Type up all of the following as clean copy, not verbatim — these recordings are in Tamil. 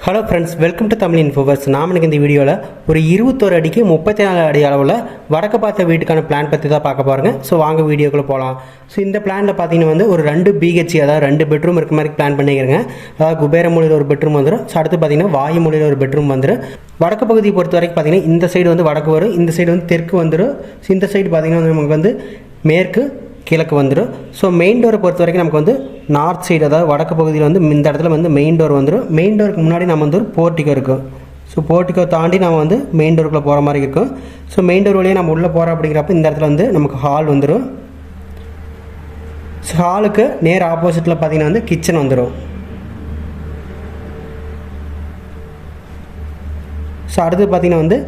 Hello friends, welcome to Tamil இன்ஃபோவர்ஸ். நாம் எனக்கு இந்த வீடியோவில் ஒரு 21 அடிக்கு 34 அடி அளவில் வடக்கு பார்த்த வீட்டுக்கான பிளான் பற்றி தான் பார்க்க பாருங்க. ஸோ வாங்க வீடியோக்குள்ளே போகலாம். ஸோ இந்த பிளானில் பார்த்தீங்கன்னா வந்து ஒரு 2 BHC, அதாவது 2 பெட்ரூம் இருக்க மாதிரி பிளான் பண்ணிக்கிறேங்க. அதாவது குபேர மூலையில் ஒரு பெட்ரூம் வந்துடும். ஸோ அடுத்து பார்த்தீங்கன்னா வாயு மூலையில் ஒரு பெட்ரூம் வந்துடும். வடக்கு பகுதியை பொறுத்த வரைக்கும் பார்த்தீங்கன்னா இந்த சைடு வந்து வடக்கு வரும், இந்த சைடு வந்து தெற்கு வந்துடும். ஸோ இந்த சைடு பார்த்தீங்கன்னா நமக்கு வந்து மேற்கு கிழக்கு வந்துடும். ஸோ மெயின் டோரை பொறுத்த வரைக்கும் நமக்கு வந்து நார்த் சைடு, அதாவது வடக்கு பகுதியில் வந்து இந்த இடத்துல வந்து மெயின் டோர் வந்துடும். மெயின் டோருக்கு முன்னாடி நம்ம வந்து ஒரு போர்ட்டிகோ இருக்கும். ஸோ போர்ட்டிகோ தாண்டி நம்ம வந்து மெயின் டோருக்குள்ளே போகிற மாதிரி இருக்கும். ஸோ மெயின் டோர் வழியாக நம்ம உள்ளே போகிறோம் அப்படிங்கிறப்ப இந்த இடத்துல வந்து நமக்கு ஹால் வந்துடும். ஸோ ஹாலுக்கு நேர் ஆப்போசிட்டில் பார்த்தீங்கன்னா வந்து கிச்சன் வந்துடும். ஸோ அடுத்து பார்த்தீங்கன்னா வந்து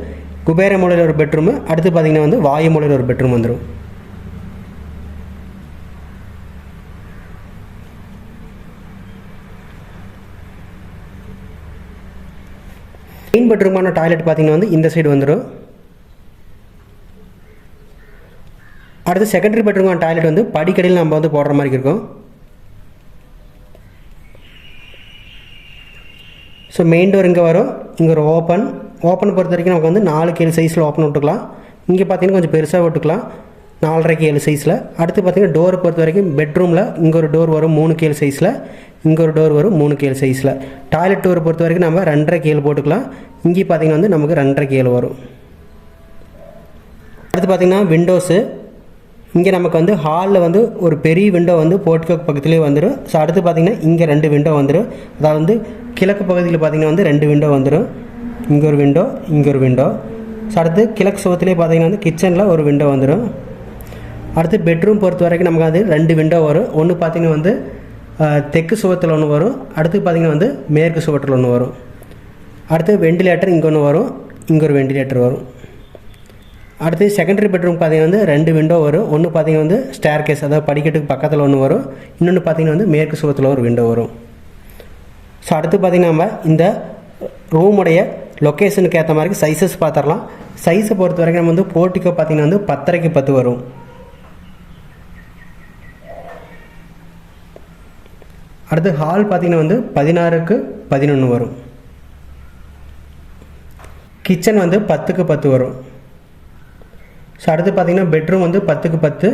குபேர மூலையில் ஒரு பெட்ரூமு, அடுத்து பார்த்தீங்கன்னா வந்து வாயு மூலையில் ஒரு பெட்ரூம் வந்துடும். மெயின் பெட்ரூமான டாய்லெட் பார்த்தீங்கன்னா வந்து இந்த சைடு வந்துடும். அடுத்து செகண்டரி பெட்ரூமான டாய்லெட் வந்து படிக்கடியில் நம்ம வந்து போடுற மாதிரி இருக்கும். ஸோ மெயின் டோர் இங்கே வரும், இங்கே ஒரு ஓப்பன் பொறுத்த வரைக்கும் நமக்கு வந்து 4 7 சைஸில் ஓப்பன் விட்டுக்கலாம். இங்கே பார்த்தீங்கன்னா கொஞ்சம் பெருசாக விட்டுக்கலாம், 4.5 7 சைஸில். அடுத்து பார்த்தீங்கன்னா டோரை பொறுத்த வரைக்கும் பெட்ரூமில் இங்கே ஒரு டோர் வரும் 3 7 சைஸில், இங்கே ஒரு டோர் வரும் 3 7 சைஸில். டாய்லெட் டோரை பொறுத்த வரைக்கும் நம்ம 2.5 7 போட்டுக்கலாம். இங்கே பார்த்தீங்கன்னா வந்து நமக்கு 2.5 7 வரும். அடுத்து பார்த்தீங்கன்னா விண்டோஸு, இங்கே நமக்கு வந்து ஹாலில் வந்து ஒரு பெரிய விண்டோ வந்து போர்ட்டிகோ பக்கத்துலேயே வந்துடும். ஸோ அடுத்து பார்த்தீங்கன்னா இங்கே 2 விண்டோ வந்துடும். அதாவது வந்து கிழக்கு பகுதியில் பார்த்தீங்கன்னா வந்து 2 விண்டோ வந்துடும். இங்கே ஒரு விண்டோ, இங்கே ஒரு விண்டோ. ஸோ அடுத்து கிழக்கு சுவத்துலேயே பார்த்தீங்கன்னா வந்து கிச்சனில் ஒரு விண்டோ வந்துடும். அடுத்து பெட்ரூம் பொறுத்த வரைக்கும் நமக்கு அது 2 விண்டோ வரும். ஒன்று பார்த்தீங்கன்னா வந்து தெற்கு சுவத்தில் ஒன்று வரும், அடுத்து பார்த்தீங்கன்னா வந்து மேற்கு சுவத்தில் ஒன்று வரும். அடுத்து வெண்டிலேட்டர் இங்கே ஒன்று வரும், இங்கே ஒரு வெண்டிலேட்டர் வரும். அடுத்து செகண்டரி பெட்ரூம் பார்த்தீங்கன்னா வந்து 2 விண்டோ வரும். ஒன்று பார்த்தீங்கன்னா வந்து ஸ்டேர் கேஸ், அதாவது படிக்கட்டுக்கு பக்கத்தில் ஒன்று வரும், இன்னொன்று பார்த்தீங்கன்னா வந்து மேற்கு சுவத்தில் ஒரு விண்டோ வரும். ஸோ அடுத்து பார்த்தீங்கன்னா நம்ம இந்த ரூமுடைய லொக்கேஷனுக்கு ஏற்ற மாதிரி சைஸஸ் பார்த்துடலாம். சைஸை பொறுத்த வரைக்கும் நம்ம வந்து போர்ட்டிகோ பார்த்தீங்கன்னா வந்து 10.5 10 வரும். அடுத்து ஹால் பார்த்தீங்கன்னா வந்து 16க்கு 11 வரும். கிச்சன் வந்து 10க்கு 10 வரும். ஸோ அடுத்து பார்த்தீங்கன்னா பெட்ரூம் வந்து 10க்கு 10.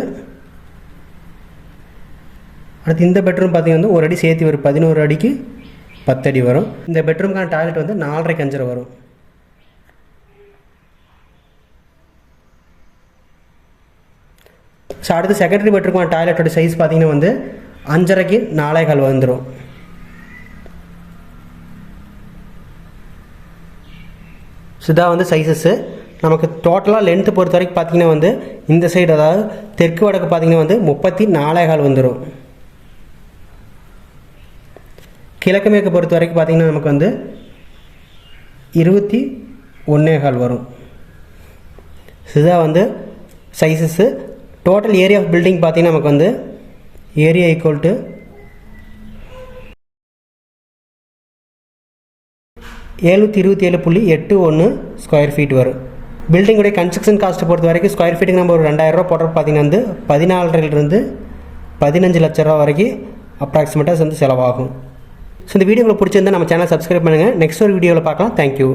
அடுத்து இந்த பெட்ரூம் பார்த்தீங்கன்னா வந்து ஒரு அடி சேர்த்து வரும், 11 அடிக்கு 10 அடி வரும். இந்த பெட்ரூமுக்கான டாய்லெட் வந்து 4.5 5 வரும். ஸோ அடுத்து செகண்டரி பெட்ரூமுக்கான டாய்லெட்டோட சைஸ் பார்த்தீங்கன்னா வந்து 5.5க்கு 4.25 வந்துடும். ஸோ இதான் வந்து சைஸஸ்ஸு. நமக்கு டோட்டலாக லென்த்து பொறுத்த வரைக்கும் பார்த்தீங்கன்னா வந்து இந்த சைடு, அதாவது தெற்கு வடக்கு பார்த்தீங்கன்னா வந்து 34.25 வந்துடும். கிழக்கு மேற்கு பொறுத்த வரைக்கும் பார்த்தீங்கன்னா நமக்கு வந்து 21.25 வரும். இதுதான் வந்து sizes. Total area of building பார்த்தீங்கன்னா நமக்கு வந்து area equal to 727.81 square feet வரும். பில்டிங்குடைய கன்ஸ்ட்ரக்ஷன் காஸ்ட்டை பொறுத்த வரைக்கும் ஸ்கொயர் ஃபீட்டுக்கு நம்ம ஒரு 2000 ரூபா போடுறது பார்த்தீங்கன்னா வந்து 14.5 15 லட்ச ரூபா வரைக்கும் அப்ராக்சிமேட்டாக வந்து செலவாகும். ஸோ இந்த வீடியோ உங்களுக்கு பிடிச்சிருந்தால் நம்ம சேனல் சப்ஸ்கிரைப் பண்ணுங்கள். நெக்ஸ்ட் ஒரு வீடியோவில் பார்க்கலாம். தேங்க்யூ.